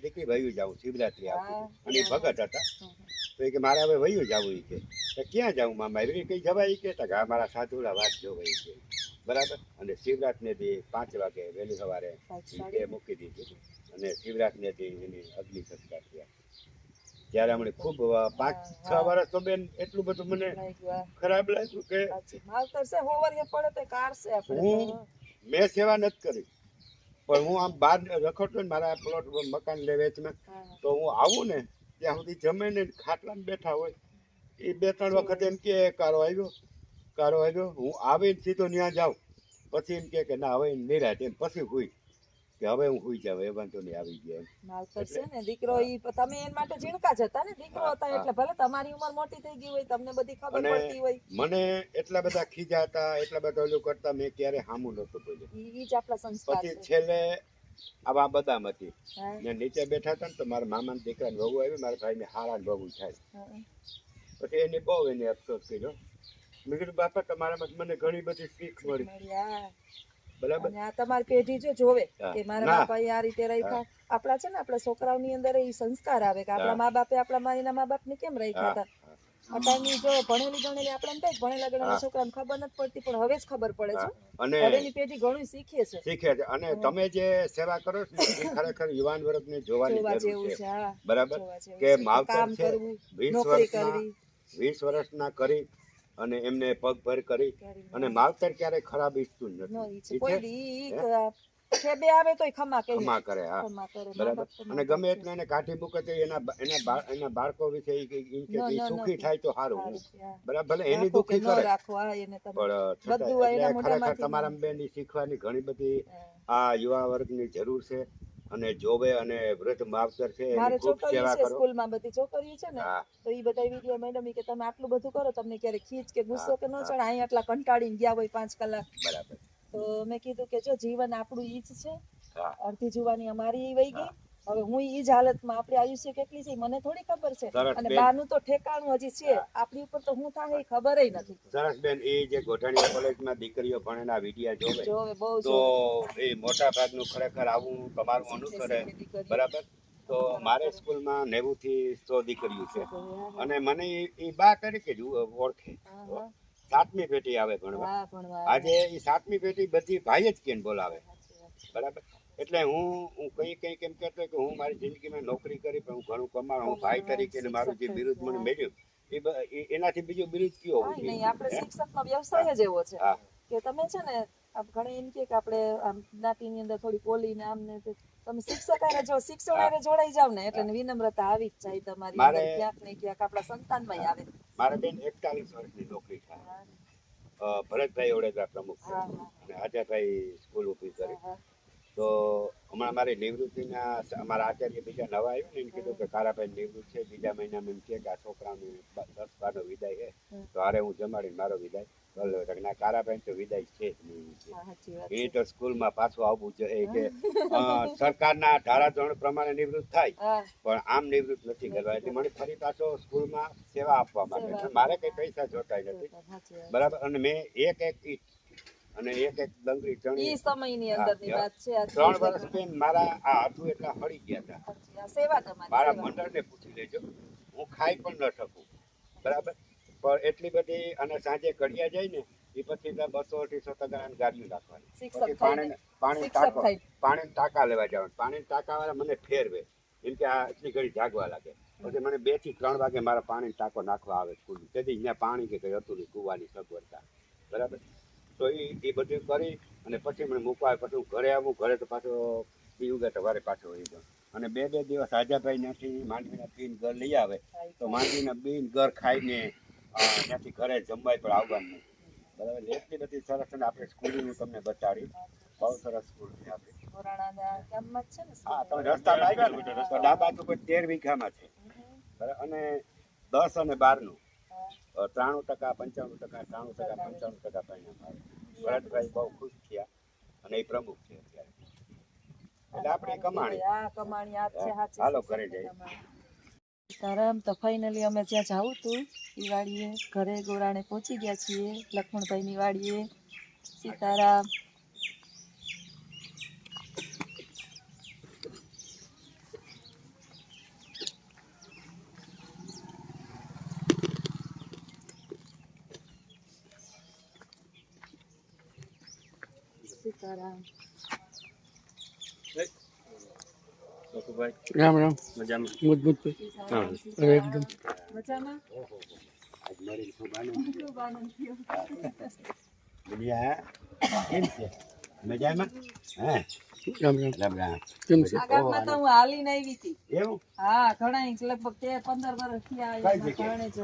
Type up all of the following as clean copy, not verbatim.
દીકરી વયું જાઉં, શિવરાત્રી આવતી અને એ ભગત હતા. તો એ કે મારે હવે વયું જવું. એ કે તો ક્યાં જાઉં મામા? એવી કઈ જવાય કે હા મારા સાધુડા વાત જોવે કે બરાબર. અને શિવરાત્રીને દી 5 વાગે વહેલી સવારે એ મૂકી દીધી અને શિવરાત્રીને દી એની અગ્નિ સંસ્કાર થયા. ત્યારે અમને ખૂબ 5-6 વર્ષ તો બેન એટલું બધું મને ખરાબ લાગ્યું કે હું મેં સેવા નથી કરી, પણ હું આમ બહાર રખડતો ને મારા પ્લોટ મકાન લે વેચમાં, તો હું આવું ને ત્યાં સુધી જમે ને ખાટલામાં બેઠા હોય એ 2-3 વખત એમ કે કારો આવ્યો. હું આવીને સીધો ત્યાં જાઉં, પછી એમ કે ના હવે નિરાત એમ પછી હુઈ કે હવે હું હુઈ જાવ, એ વાંધો નહીં આવી ગયા. માવતર છે ને દીકરો, ઈ તમે એન માટે ઝીણકા જ હતા ને, દીકરો હતા એટલે ભલે તમારી ઉંમર મોટી થઈ ગઈ હોય, તમને બધી ખબર પડતી હોય. મને એટલા બધા ખીજા હતા, એટલા બધા ઓલું કરતા, મેં ક્યારે હામું નહોતું બોલ્યું. ઈ જ આપણા સંસ્કાર છે. પછી છેલ્લે આવા બદામ હતી ને નીચે બેઠા હતા ને તો મારા મામાના દીકરાને વહુ આવી, મારા ભાઈને હારાને વહુ થાય. પછી એની બહુ એને અફસોસ કર્યો. મેં કીધું બાપા તમારામાં મને ઘણી બધી શીખ મળી. બરાબર. અને આ તમારી પેઢી જો જોવે કે મારા બાપા આ રીતે રાખ્યા. આપણા છે ને આપણા છોકરાઓની અંદર એ સંસ્કાર આવે કે આપણા મા બાપે આપણા માના મા બાપને કેમ રાખ્યા હતા. અટાણની જો ભણેલી ગણેલી આપણે કઈ ભણેલા ગણેલા છોકરાને ખબર નથી પડતી, પણ હવે જ ખબર પડે છે. અને હવેની પેઢી ઘણું શીખે છે. અને તમે જે સેવા કરો છો એ ખરેખર યુવાન વર્ગને જોવાની જરૂર છે. બરાબર. કે માવતર છે 20 વર્ષના કરી અને એમને પગભર કરી, અને માવતર ક્યારેય ખરાબ ઈચ્છતું નથી. ખેબે આવે તોય ખમા કરે. હા બરાબર. અને ગમે એટલે એને કાઠી મૂકે તો એના બાળકો વિશે સુખી થાય તો સારું. બરાબર. ભલે એની દુખી કરે, પણ ખરેખર તમારા બેન શીખવાની ઘણી બધી આ યુવા વર્ગની જરૂર છે. અને જોવે અને વૃદ્ધ માવતર છે મારે છોકરીઓ છે સ્કૂલમાં, બધી છોકરીઓ છે ને, તો ઈ બધા વિડિયો મેડમ કે તમે આટલું બધું કરો, તમને ક્યારે ખીચ કે ગુસ્સો કે ન ચડે? અહીં આટલા કંટાળીને ગયા હોય 5 કલાક. બરાબર. તો મેં કીધું કે જો જીવન આપણું ઈ જ છે, અડધી જુવાની અમારી વહી ગઈ, હવે હું ઈ જ હાલતમાં, આપણી આયુષ્ય કેટલી છે મને થોડી ખબર છે, અને બાનું તો ઠેકાણું હજી છે, આપણી ઉપર તો હું થાય એ ખબર નથી. સરસ બેન, એ જે ગોઠાણીયા કોલેજમાં દીકરીઓ ભણેના વિડિયા જોવે તો એ મોટા ભાગનું ખરેખર આવું તમારું અનુસરે. બરાબર. તો મારે સ્કૂલમાં 90 થી 100 દીકરીઓ છે, અને મને એ બા તરીકે જ ઓળખે. 7મી પેઢી આવે ભણવા. આજે એ 7મી પેઢી બધી ભાઈ જ કેમ બોલાવે. બરાબર. એટલે હું કઈ કેમ કહેતો કે હું મારી જિંદગીમાં નોકરી કરી, પણ હું ઘણું કમાઉં, હું ભાઈ તરીકે મારું જે બિરુદ મને મળ્યું એનાથી બીજું બિરુદ કયો હોવું જોઈએ? આપણે શિક્ષકનો વ્યવસાય જ એવો છે કે તમે છે ને ઘણી એમ કે આપણે જ્ઞાતિની અંદર થોડી બોલીને આમ ને તમે શિક્ષક હારે જો શિક્ષણ હારે જોડાઈ જાવ ને એટલે વિનમ્રતા આવી જ જાય તમારી અંદર, ક્યાંક ને ક્યાંક આપણા સંતાનમાં આવે. મારે બેન 41 વર્ષની નોકરી થાય. ભરતભાઈ ઓડેદરા પ્રમુખ છે અને આજાભાઈ સ્કૂલ ઊભી કરી. તો હમણાં મારી નિવૃત્તિના અમારા આચાર્ય બીજા નવા આવ્યું ને એમ કીધું કે કારાભાઈ નિવૃત્ત છે, બીજા મહિનામાં એમ કે આ છોકરાનું 10-12 નો વિદાય છે, તો હારે હું જમાડીને મારો વિદાય ના કારાભાઈ તો વિદાય છે જ નહીં. એ તો સ્કૂલમાં પાછું આવવું જોઈએ કે સરકારના ધારાધોરણ પ્રમાણે નિવૃત્ત થાય, પણ આમ નિવૃત્ત નથી કરવા. એટલે મને ફરી પાછો સ્કૂલમાં સેવા આપવા માટે મારે કઈ પૈસા જોતાય નથી. બરાબર. અને મેં એક ઈટ અને એક ડંગરી ચણી સમયની અંદરની વાત છે. 3 વર્ષ બેન મારા આ હાથું એટલા હળી ગયા હતા. મારા મંડળને પૂછી લેજો, હું ખાઈ પણ ન શકું. બરાબર. પણ એટલી બધી, અને સાંજે ઘડિયા જાય ને એ પછી 200-250 ટકાની ગાડીઓ રાખવાની, પછી પાણી ટાંકા લેવા જવાનું. પાણી ટાંકા વાળા મને ફેરવે એમ કે આ એટલી ઘડી જાગવા લાગે. પછી મને 2 થી 3 વાગે મારા પાણી ટાંકો નાખવા આવે સ્કૂલ. તેથી અહીંયા પાણી કે કઈ હતું નહીં, કૂવાની સગવડતા. બરાબર. તો એ બધું કરી અને પછી મને મૂકવા, પછી હું ઘરે આવું. ઘરે તો પાછો પીવું ગયા સવારે પાછો વહી ગયો. અને 2 દિવસ આજાભાઈ ત્યાંથી માંડવીના પીને ઘર લઈ આવે, તો માંડવીના બીન ઘર ખાઈને ત્યાંથી ઘરે જમવાય પણ આવવાનું નહીં. બરાબર. એટલી બધી સરસ. અને આપણે સ્કૂલની હું તમને બતાડી, બહુ સરસ સ્કૂલ છે આપણી. હા, તમે રસ્તામાં આવ્યા ને તો ડાબા બાજુ પર 13 વીઘામાં છે. બરાબર. અને 10 અને 12નું 93%, 95%, 93%, 95% પરિણામ આવે. ભરતભાઈ બહુ ખુશ થયા અને એ પ્રમુખ છે અત્યારે. એટલે આપણે કમાણી હાલો ઘરે જઈએ. સીતારામ. તો ફાઇનલી અમે જ્યાં જાવું હતું એ વાડીએ ઘરે ગોરાણે પહોંચી ગયા છીએ, લક્ષ્મણભાઈની વાડીએ. સીતારામ. સીતારામ. રામ રામ મજબૂત સીતારામ, અરે સીતારામ. એકદમ મજામાં? આજ મારી ખૂબ આનંદ ખૂબ આનંદ થયો. બઢિયા કેમ છે મજામાં હે રામ રામ રામ રામ કેમ છે આ ગામમાં તો હું હાલીને આવી હતી. એવું હા, ઘણા લગભગ 15 વર્ષ થયા કઈ એમાં જગ્યાએ? ઘણે જ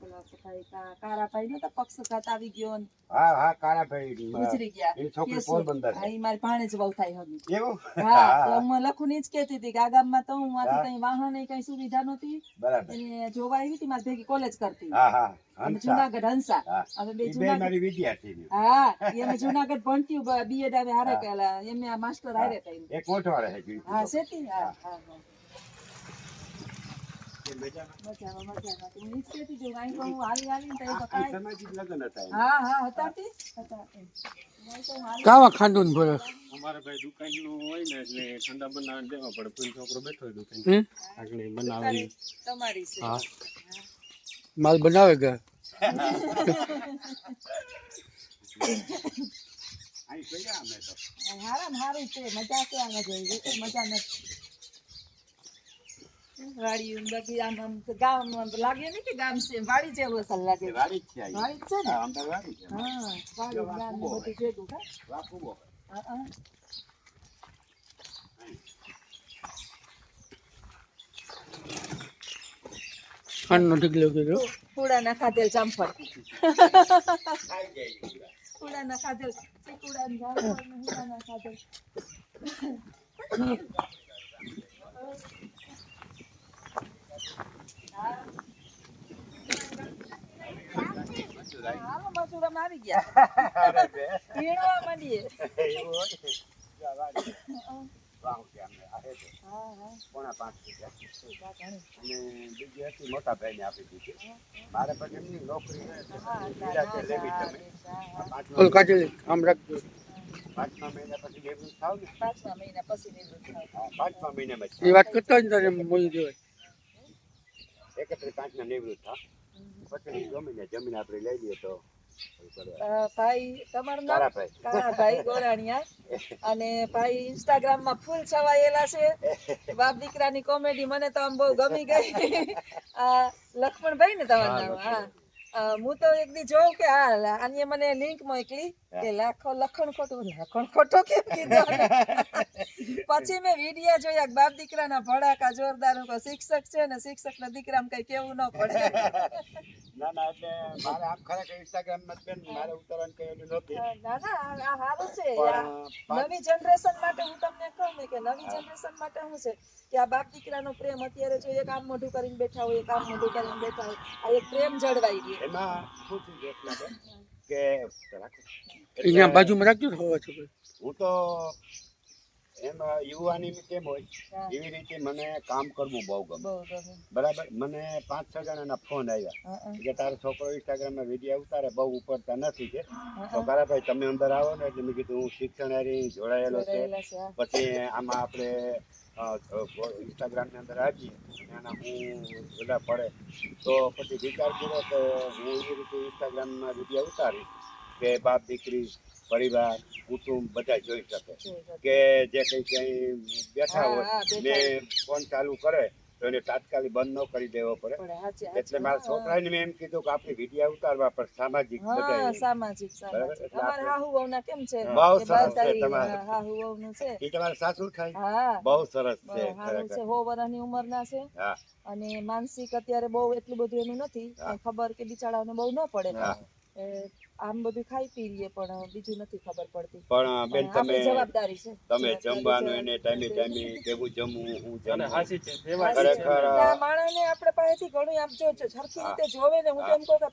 પેલા ભાઈ કારાભાઈ નતા પક્ષઘાત આવી ગયો ને હા હા કાળા ભાઈ ગુજરી ગયા. એ છોકરી કેસો. પોરબંદર હા, ઈ મારી ભાણેજ વહુ થાય હગી. એવું હા, તો હું લખું ની જ કહેતી હતી કે આ ગામમાં તો હું આથી હા. કઈ વાહન કઈ સુવિધા નહોતી. બરાબર એને જોવા આવી હતી મારી ભેગી કોલેજ કરતી. હા હા અમે હંસા જુનાગઢ હંસા. હા અમે બે ઈ બે જુનાગઢ. મારી વિદ્યાર્થી હા, ઈ અમે જુનાગઢ ભણતી બીએડ અમે હારે હા. કરેલા. એમને આ માસ્ટર હારે કર્યું. એક મોટવાડે છે હા, શેતી. હા, હા, હા. મજામાં મજામાં, મજામાં. તો હું ઈ જ કહેતી હતી, અહીં તો હું હાલીને તો એ તો આ કાંઈ. સામાજિક લગ્ન હતા એમ. હા, હા, હતા તે? હતા તે. અહીં તો હું હાલી- કાવા ખાંડું ભરસ અમારે ભાઈ દુકાન નું હોય ને એટલે ઠંડા બનાવીને દેવા પડે કોઈ છોકરો બેઠો હોય દુકાન હમ આગળ દુકાને બનાવવાની તમારી છે. હા માલ બનાવે કે અહીં ગયા અમે તો હારામાં હારું છે, મજા છે આમાં જેવી. કોઈ મજા નથી. વાડીયું ને બધી આમ ગામ આમ લાગે નહીં કે ગામ છે, વાડી જેવું અસલ લાગે. વાડી જ છે અહીં. વાડી જ છે ને? હા અમદાવાદ વાડી છે હા, વાડી ગામ ને બધું ભેગું હા. વાકુબો હા, હા. ખાંડનો ઢીકલો કર્યો કુડાના ખાધેલ જામફળ. ખાઈ જાય કુડાના ખાધેલ ચીકુડાના જામફળ ને હુડાના ખાધેલ. હાલો મજૂરામાં આવી ગયા. અરે બે વીણવા માંડીએ. એવું હોય ને. જા વાડી. વાવ છે અમને આ હે છે. હા, હા. 4.5 વીઘા. શું વાત ઘણી. અને બીજી હતી મોટા ભાઈને આપી દીધી મારે પછી એમની નોકરી છે એટલે હા, પછી ના, વિરાતે ના, લેવી ના, તમે હા, હા. ઓલ કાચલી આમ રાખજો પાંચમા મહિના પછી નિવૃત્ત થાવ ને 5મા મહિના પછી નિવૃત્ત થાવ. હા, પાંચમા મહિનામાં જ એ વાત કરતા હોય ને તારે મોઈ દેવાય 31/5 ના નિવૃત્ત થાવ પછી જમીન આપણે લઈ લઈએ તો ભાઈ તમારું નામ તારાભાઈ કાળાભાઈ ગોરાણીયા અને ભાઈ ઇન્સ્ટાગ્રામ માં ફૂલ છવાયેલા છે. બાપ દીકરાની કોમેડી મને તો આમ બહુ ગમી ગઈ. આ લક્ષ્મણભાઈ ને તમારું નામ? હા. હું તો એક દી જોઉં કે આને મને લિંક મોકલી કે લખણ ખોટો કેમ કીધો. પછી મેં વિડીયો જોયા બાપ દીકરાના ભડાકા જોરદાર. શિક્ષક છે ને શિક્ષક ના દીકરામાં કઈ કેવું ન પડે. ના ના એટલે મારે આમ ખરેખર ઇન્સ્ટાગ્રામ માં બેન મારે ઉતારવાનું કઈ એનું નહોતું ના ના આ સારું છે. પણ નવી જનરેશન માટે હું તમને કહું ને કે નવી જનરેશન માટે શું છે કે આ બાપ દીકરાનો પ્રેમ અત્યારે જો એક આમ મોઢું કરીને બેઠા હોય એક આમ મોઢું કરીને બેઠા હોય આ એક પ્રેમ જળવાઈ ગયો. એમાં શું થયું છે એટલા કે અહીંયા બાજુમાં રાખજો ને હવા છોકરી હું તો એમ યુવાની કેમ હોય એવી રીતે મને કામ કરવું બહુ ગમે બહુ ગમે. બરાબર મને 5-6 જણાના ફોન આવ્યા કે તારો છોકરો ઇન્સ્ટાગ્રામમાં વિડીયો ઉતારે બહુ ઉપડતા નથી કે તો કારાભાઈ તમે અંદર આવો ને એટલે મેં કીધું હું શિક્ષણ હારી જોડાયેલો છે પછી આમાં આપણે ઇન્સ્ટાગ્રામની અંદર આવીએ એના હું બધા પડે તો પછી વિચાર કર્યો કે હું એવી રીતે ઇન્સ્ટાગ્રામમાં વિડીયો ઉતારીશ કે બાપ દીકરી પરિવાર કુટુંબ બધા જોઈ શકે કે જે કઈ ક્યાંય બેઠા હોય ને ફોન ચાલુ કરે તો એને તાત્કાલિક બંધ ન કરી દેવો પડે એટલે મારા છોકરાને મેં એમ કીધું કે આપણે વિડીયો ઉતારવા પણ સામાજિક બધા સામાજિક અમારે હાહુ વહુના કેમ છે બહુ કે સરસ છે બાતાઈ, તમારે હાહુ વહુનું છે એ તમારે સાસુ થાય હા બહુ સરસ છે હારું છે ખરેખર 100 વર્ષની ઉંમરના છે હા અને માનસિક અત્યારે બહુ એટલું બધું એનું નથી કઈ ખબર કે બિચારાઓને બહુ ન પડે હા. આમ બધું ખાઈ પી લઈએ પણ બીજું નથી ખબર પડતી પણ બેન તમે આપણી જવાબદારી છે તમે જમવાનું એને ટાઈમે ટાઈમે કેવું જમવું હું અને જમવું હાસી છે સેવા છે ખરેખર માણસને આપણે પાસેથી ઘણું આમ જો સરખી રીતે જોવે ને હું તો એમ કહું કે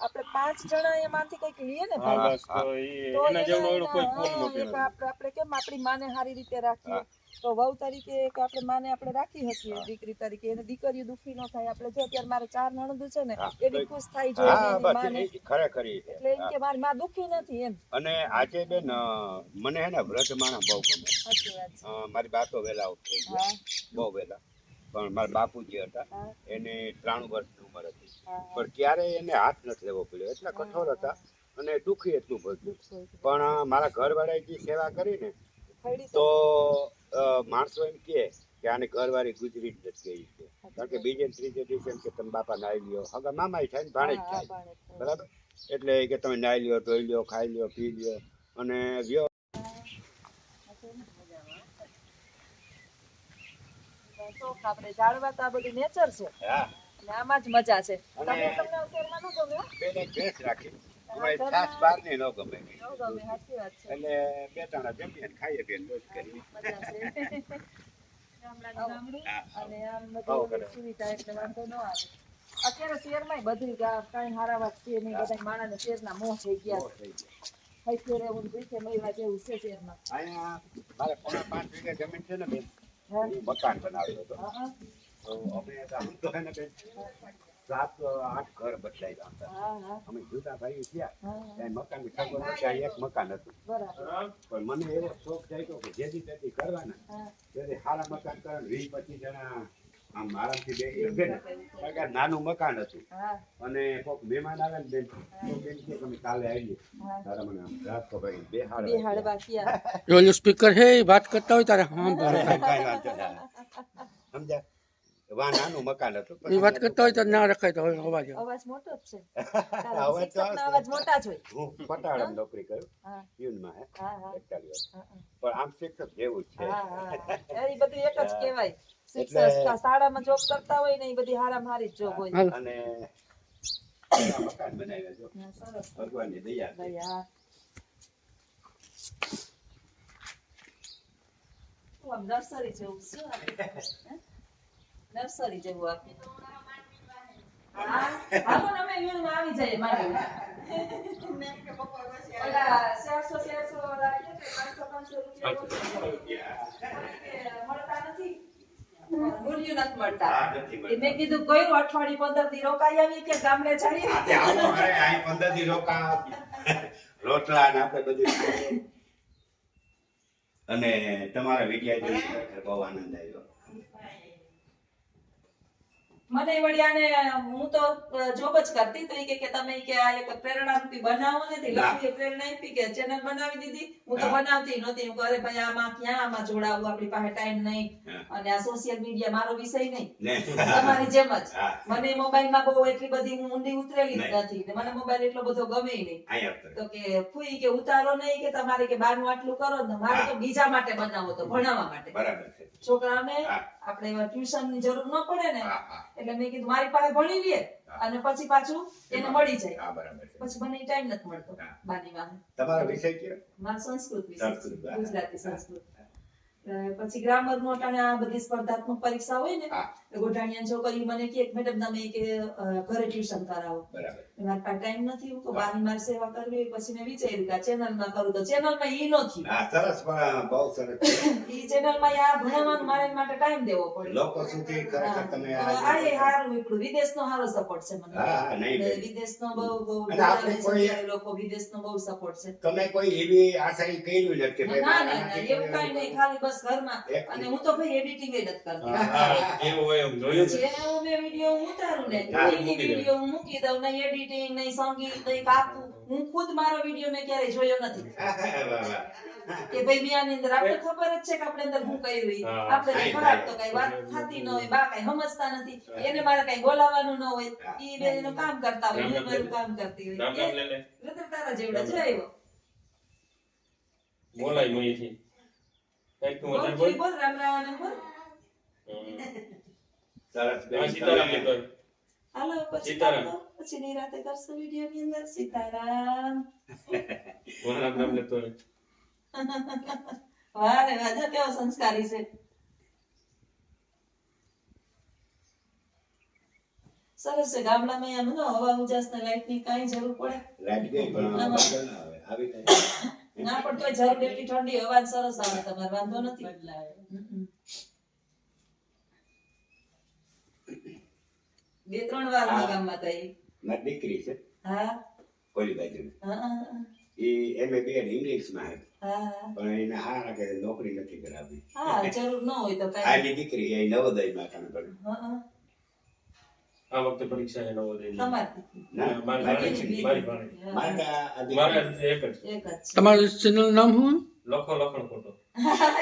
આપણે 5 જણા એમાંથી કંઈક લઈએ ને હા ભાઈ બસ તો ઈ તો એના જેવડો એનો કોઈ ફોન હા, નથી એક આપણે કેમ આપણી માને સારી રીતે રાખીએ તો વહુ તરીકે એક આપણે માને આપણે રાખી શકીએ દીકરી તરીકે એને દીકરીઓ દુખી ન થાય આપણે જો અત્યારે મારે 4 નણંદ છે ને એ બી ખુશ થાય જોઈને હા એની માને બસ એ ખરેખર ઈ છે. એટલે એમ કે મારી માં દુખી નથી એમ અને આજે બેન મને હે ને વ્રત માણા બહુ ગમે સાચી વાત છે મારી બા તો વહેલા થઈ ગયા બહુ વહેલા પણ મારા બાપુજી હતા એને 93 વર્ષની ઉંમર હતી પણ ક્યારેય એને હાથ નથી લેવો પડ્યો એટલા કઠોર હતા અને દુઃખી એટલું બધું. પણ મારા ઘરવાળાએ જે સેવા કરી ને ખડી તો માણસો એમ કહે કે આને ઘરવાળી ગુજરી જ નથી ગઈ છે. કારણ કે બીજે ને ત્રીજે દિવસે એમ કે તમે બાપા નાહી લ્યો, હગા મામાય થાય ને ભાણે જ થાય, બરાબર. એટલે કે તમે નાહી લ્યો, ધોઈ લ્યો, ખાઈ લ્યો, પી લ્યો અને વ્યો. આપણે જાળવા તો આ બધું નેચર છે હા, અને આમાં જ મજા છે. અને તમને શહેરમાં ન ગમે હો? બેને ભેંસ રાખી અમારે છાસ બહાર ને ન ગમે, ન ગમે, સાચી વાત છે. એટલે બે ત્રણ જમીએ ને ખાઈએ બેન રોજ કરી. મજા છે. ગામડાનું ગામડું હા, અને આમ આવો બધી કરે. સુવિધા એટલે વાંધો ન આવે. અત્યારે શહેરમાં બધું કાંઈ હારા વાત છે નહીં, બધા માણસને શહેરના મોહ થઈ ગયા છે. કઈ ફેરે એવું ભૂખે મહિલા જેવું છે શહેરમાં. અહીંયા મારે 5.5 વીઘા જમીન છે ને બેન, હા. એ મકાન બનાવ્યો હતો. હા, તો અમે આમ તો હે ને બેન 7-8 ઘર બદલાવ્યા હતા. હા, હા, અમે જુદા ભાઈ થયા હા, ત્યાં મકાનની ખબર નથી, ત્યાં એક મકાન હતું. બરાબર. પણ મને એવો શોખ જાગ્યો કે જેથી તેથી કરવાના, હા, ત્યારે સારા મકાન કરે 20-25 જણા આમ આરામથી બેસી શકે ને. કારણ કે આ નાનું મકાન હતું હા, અને કોઈક મહેમાન આવે ને બેન, તો બેન કે તમે કાલે આવીએ હા. તારા મને આમ રાખો ભાઈ બેહાડ બેહાડવા ક્યાં? ઓલું સ્પીકર છે એ વાત કરતા હોય તારે હા કાંઈ વાંધો ના. સમજ્યા? વા નાનું મકાન હતું. એ વાત કરતા હોય તો ના રખાય તો હવે અવાજ આવે. અવાજ મોટો જ છે. અવાજ તો શિક્ષકના અવાજ મોટા જ હોય. હું પટાળામાં નોકરી કરું, હા, પ્યુનમાં હે, હા, હા, 41 વર્ષ. હા, પણ આમ શિક્ષક જેવું જ છે. હા, હા. એ બધું એક જ કહેવાય. શિક્ષક એટલે- શાળામાં જોબ કરતા હોય ને એ બધી હારામાં હારી જ જોબ હોય. હાલ. અને એવા મકાન બનાવ્યા છો હા, સરસ. ભગવાનની દયા ભાઈ, હા. શું આમ નર્સરી જેવું શું આપે? હે? નર્સરી જેવું આપે. હા, હાલો ને અમે વીણમાં આવી જઈએ માંડવી. ઓલા 400 રાખીએ કે 500 રૂપિયા મળતા નથી. મૂલ્ય નથી મળતા. હા, નથી મળતા. એ મેં કીધું કયું અઠવાડિયું 15 દી રોકાઈ આવી કે ગામડે જઈએ. આજે આવો ઘરે, અહીં 15 દી રોકા રોટલા ને આપણે બધું ખાઈએ. અને તમારા વિડિયા જોઈને ખરેખર બહુ આનંદ આવ્યો. મને વળ્યાને હું તો જોબ જ કરતી તો ઈ કે તમે કે આ એક પ્રેરણારૂપી બનાવો ને તે લખીએ પ્રેરણા આપી કે ચેનલ બનાવી દીધી. હું તો બનાવતી નહોતી. હું કહે ભાઈ આમાં ક્યાં આમાં જોડાવું, આપણી પાસે ટાઈમ નહીં અને આ સોશિયલ મીડિયા મારો વિષય નહીં. તમારી જેમ જ મને મોબાઈલમાં બહુ એટલી બધી હું ઊંડી ઉતરેલી જ નથી. મને મોબાઈલ એટલો બધો ગમે નહીં. તો કે ફૂઈ કે ઉતારો નહીં કે તમારે કે બારનું આટલું કરો ને મારે તો બીજા માટે બનાવો તો ભણાવવા માટે. બરાબર છે. છોકરાઓને આપણે ટ્યુશન ની જરૂર ન પડે ને એટલે મેં કીધું મારી પાસે ભણી લે અને પછી પાછું એને મળી જાય. હા, બરાબર છે. પછી મને ટાઈમ નથી મળતો બાની વાહે. તમારો વિષય કયો? મારો સંસ્કૃત વિષય છે. સંસ્કૃત. ગુજરાતી સંસ્કૃત. પછી ગ્રામર નો અટાણે આ બધી સ્પર્ધાત્મક પરીક્ષા હોય ને ગોઢાણીયા છોકરી મને કે મેડમ તમે કે ઘરે ટ્યુશન કરાવો. બરાબર. મારા પાસે ટાઈમ નથી. હું તો બાની મારી સેવા કરવી. પછી મેં વિચાર્યું કે આ ચેનલમાં કરું તો ચેનલમાં ઈ નથી. હા, સરસ, પણ બહુ સરસ. ઈ ચેનલમાં આ ભણવાનું મારે માટે ટાઈમ દેવો પડે. લોકો સુધી ખરેખર તમે આ એ હારું નીકળ્યું. વિદેશનો હારો સપોર્ટ છે મને. હા, નહીં બેન. વિદેશનો બહુ અને આપણે કોઈ લોકો વિદેશનો બહુ સપોર્ટ છે. તમે કોઈ એવી આશા કર્યું નથી કે ભાઈ ના ના મારામાંથી ના એવું કઈ નહીં. ખાલી બસ ઘરમાં અને હું તો ભાઈ એડિટિંગ જ નથી કરતી. એવું હોય એમ જોયું છે. જે હું મેં વિડિયો ઉતારું ને હા, ઈ વિડિયો હું મૂકી દઉં. નહીં એડિટિંગ નહીં સંગીત નહીં કાપવું. હું ખુદ મારો વિડિયો મેં ક્યારેય જોયો નથી વાહ, વાહ. કે ભાઈ મેં આની અંદર આપણે ખબર જ છે કે આપણે અંદર શું કર્યું ઈ. આપણે કઈ ખરાબ તો કઈ વાત થતી ન હોય. બા કઈ સમજતા નથી. એને મારે કઈ બોલાવવાનું ન હોય. ઈ બે એનું કામ કરતા હોય. હું મારું કામ કરતી હોય. રામ રામ લે લે. રુદ્ર તારા જેવડા જ આવ્યો. બોલાય મોઈથી. કઈક તું વધારે બોલ. બોલ રામ રામ બોલ. સરસ બેન. હા, સીતારામ લેતો હોય. હાલો પછી સીતારામ. કાપો. પછી નિરાતે કરશું વિડિયો ની અંદર સીતારામ. બોલ રામ રામ લેતો હોય. વાહ રે વાહ, જો કેવો સંસ્કારી છે. સરસ છે. ગામડામાં એમ ન હવા ઉજાસ ને લાઈટ ની કઈ જરૂર પડે લાઈટ ગઈ પણ વાંધો ના આવે. આવી થાય. ના પણ તોય જરૂર એટલી ઠંડી હવા ને સરસ આવે. તમારે વાંધો નથી. બે ત્રણ વાર મારા ગામમાં થઈ. મારી દીકરી છે હા ઓલી બાજુ. હા હા એ MA BEd ઇંગ્લિશમાં હે, હા પણ એને હારા કે નોકરી નથી કરાવી. હા જરૂર ન હોય તો કઈ. આની દીકરી એ નવોદયમાં કામ કરે. હા હા આ વખતે પરીક્ષા એ નવો દઈ દીધી. તમારી ના, મારી મારી ભાણેજ, મારી ભાણેજ. હા. મારે તો આ મારે દીકરી. એક જ એક જ છે. તમારું ચેનલ નામ શું? લખો લખણ ખોટો.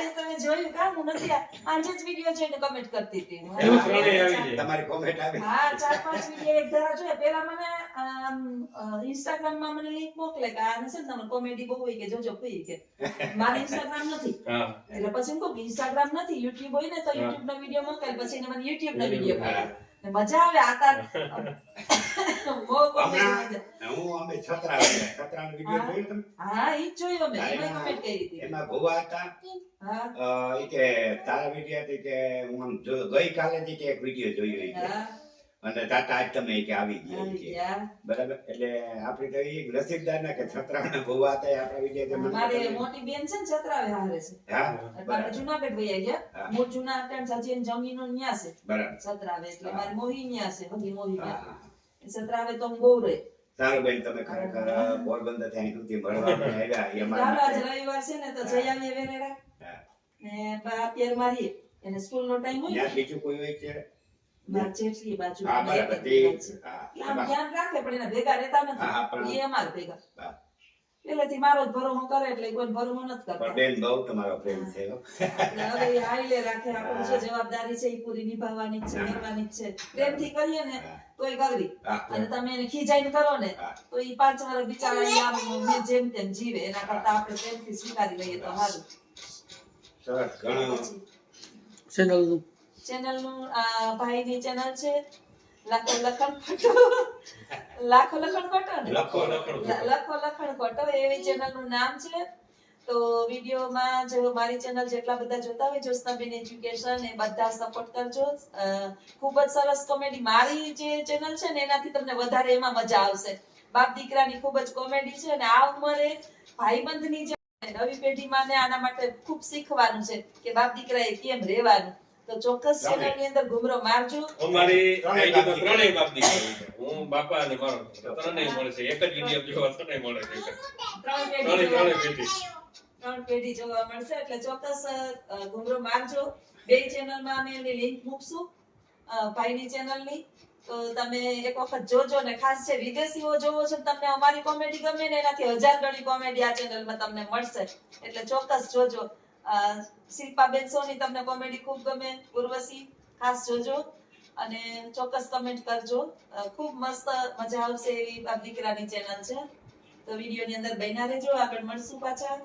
એ તમે જોયું કા? હું નથી આજે જ વિડીયો જોઈને કમેન્ટ કરતી હતી હું. એવું ત્રણેય આવી જાય. તમારી કોમેન્ટ આવી. હા 4-5 વિડીયો એક ધારા જોયા. પેલા મને ઇન્સ્ટાગ્રામ માં મને લિંક મોકલે કે આને છે ને તમે કોમેડી બહુ હોય કે જોજો કોઈ કે મારે ઇન્સ્ટાગ્રામ નથી. હા એટલે પછી હું કહું કે ઇન્સ્ટાગ્રામ નથી, યુટ્યુબ હોય ને તો યુટ્યુબ નો વિડીયો મોકલે. પછી એને મને યુટ્યુબ નો વિડીયો મોકલે. ને મજા આવે આતા બહુ કોમેડી મજા. હું અમે છત્રાનો વિડીયો જોયો તમે? હા ઈ જ જોયું અમે. એમાં કમેન્ટ કરી હતી. એમાં ભુવા હતા. હા ઈ કે તારા વિડીયો હતી કે હું આમ ગઈકાલે જ કે એક વિડીયો જોયો ઈ કે. હા અને તાતા આજ તમે ઈ કે આવી ગયા ઈ આવી કે. ગયા. બરાબર. એટલે આપણી તો ઈ નસીબદાર ના કે છત્રાના ભુવા હતા એ આપણા વિડીયો કે મને મારે ખબર મોટી બેન છે ને છત્રાવે હારે છે. હા એટલે બરાબર. જુનાગઢ વહી ગયા. હા. મૂળ જુનાગઢ સજીન જમીનો ન્યા છે બરાબર. છત્રાવે. એટલે હા. મારી મોહી ન્યા છે, હગી મોહી હા, ન્યા. હા. છત્રાવે તો હું બહુ રહી. સારું બેન તમે ખરેખર પોરબંદર થી અહીં સુધી મળવા અમને આવ્યા એ અમારા ચાલો આજ માટે. રવિવાર છે ને તો જઈ આવીએ વેરેરા. હા. ને બા 11 મારીએ. એને સ્કૂલ નો ટાઈમ હોય ત્યાં બીજું કોઈ હોય છે? માર જેટલી બાજુ હા અમે એક બરાબર. જ ભેગા છે. હા, એટલે આમ બરાબર. ધ્યાન રાખે પણ એના ભેગા રહેતા હા, હા, પણ- નથી. એ અમાર ભેગા. હા. પેલેથી મારો જ ભરોસો કરે એટલે કોઈ ભરોસો નથી પણ કરતા. બેન બહુ તમારો પ્રેમ છે હો. એટલે હવે એ હાઈલે રાખે. આપણું શું જવાબદારી છે એ પૂરી નિભાવવાની જ છે, કરવાની જ છે. પ્રેમથી કરીએ ને હા. તોય કરવી. હા. અને તમે એને ખીજાઈને કરો ને હા. તો એ 5 વર્ષ બિચારા ઈ આમ જેમ તેમ જીવે. એના કરતા આપણે પ્રેમથી સ્વીકારી લઈએ તો સારું. સરસ ઘણું પછી ચેનલનું ચેનલનું ભાઈની ચેનલ છે લાખો લખણ ખોટો. લાખો લખણ ખોટો ને લખો લખો લખણ ખોટો એવી ચેનલનું નામ છે. તો વિડીયોમાં જો મારી ચેનલ જેટલા બધા જોતા હોય જ્યોત્સનાબેન એજ્યુકેશન એ બધા સપોર્ટ કરજો. ખૂબ જ સરસ કોમેડી મારી જે ચેનલ છે ને એનાથી તમને વધારે એમાં મજા આવશે. બાપ દીકરાની ખૂબ જ કોમેડી છે અને આ ઉંમરે ભાઈબંધની જે નવી પેઢીમાં ને આના માટે ખૂબ શીખવાનું છે કે બાપ દીકરાએ કેમ રહેવાનું. તો ચોક્કસ ચેનલની અંદર ઘુમરો મારજો. અમારી આઈડીમાં ત્રણેય બાપ દીકરી છે. હું બાપા અને મારો દીકરો. ત્રણેય મળે છે. એક જ વિડીયો જોવા ત્રણેય મળે છે. ત્રણેય પેઢી. 3 પેઢી જોવા મળશે એટલે ચોક્કસ ઘુમરો મારજો. બે ચેનલમાં અમે એની લિંક મૂકશું ભાઈની ચેનલની. તો તમે એક વખત જોજો ને ખાસ છે વિદેશીઓ જોવો છો તમને અમારી કોમેડી ગમે ને એનાથી 1000 ગણી કોમેડી આ ચેનલમાં તમને મળશે. એટલે ચોક્કસ જોજો. શિલ્પાબેન સોની તમને કોમેડી ખૂબ ગમે, ઉર્વશી ખાસ જોજો અને ચોક્કસ કમેન્ટ કરજો. ખૂબ મસ્ત મજા આવશે એવી બાપ દીકરાની ચેનલ છે. તો વિડીયોની અંદર બન્યા રહેજો. આગળ મળશું પાછા.